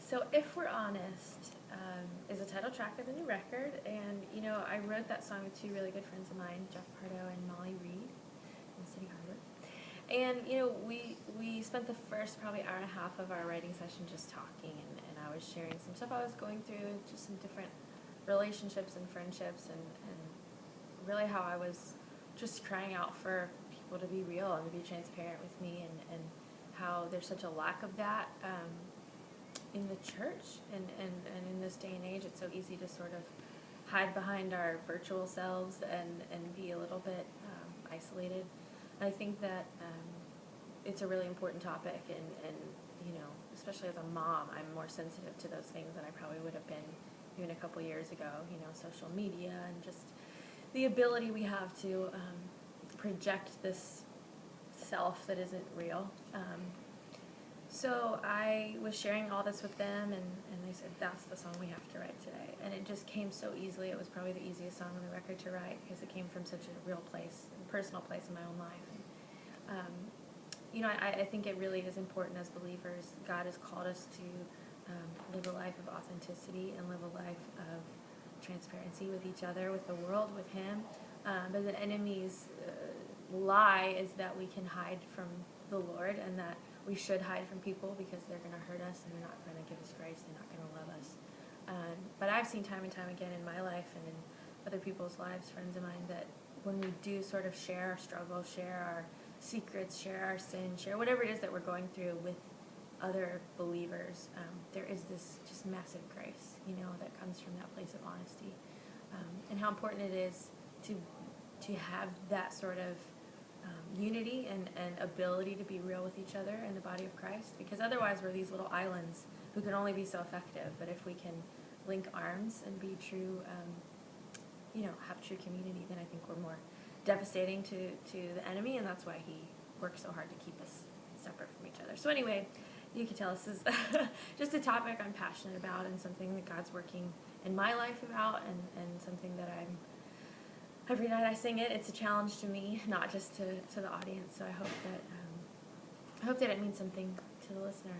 So If We're Honest is a title track of the new record, and I wrote that song with two really good friends of mine, Jeff Pardo and Molly Reed in City Harbor. And we spent the first probably hour and a half of our writing session just talking, and I was sharing some stuff I was going through, just some different relationships and friendships, and really how I was just crying out for people to be real and to be transparent with me, and how there's such a lack of that in the church, and in this day and age. It's so easy to sort of hide behind our virtual selves and be a little bit isolated. I think that it's a really important topic, and especially as a mom, I'm more sensitive to those things than I probably would have been even a couple years ago. Social media and just the ability we have to project this self that isn't real. So I was sharing all this with them, and they said, that's the song we have to write today. And it just came so easily. It was probably the easiest song on the record to write because it came from such a real place, a personal place in my own life. And, I think it really is important as believers. God has called us to live a life of authenticity and live a life of transparency with each other, with the world, with Him. But the enemy's lie is that we can hide from the Lord, and that we should hide from people because they're going to hurt us and they're not going to give us grace, they're not going to love us. But I've seen time and time again in my life and in other people's lives, friends of mine, that when we do sort of share our struggles, share our secrets, share our sin, share whatever it is that we're going through with other believers, there is this just massive grace, that comes from that place of honesty. And how important it is to have that sort of unity and ability to be real with each other in the body of Christ, because otherwise we're these little islands who can only be so effective. But if we can link arms and be true, have true community, then I think we're more devastating to the enemy, and that's why he works so hard to keep us separate from each other. So anyway, you can tell this is just a topic I'm passionate about, and something that God's working in my life about, and something that every night I sing it. It's a challenge to me, not just to the audience. So I hope that it means something to the listener.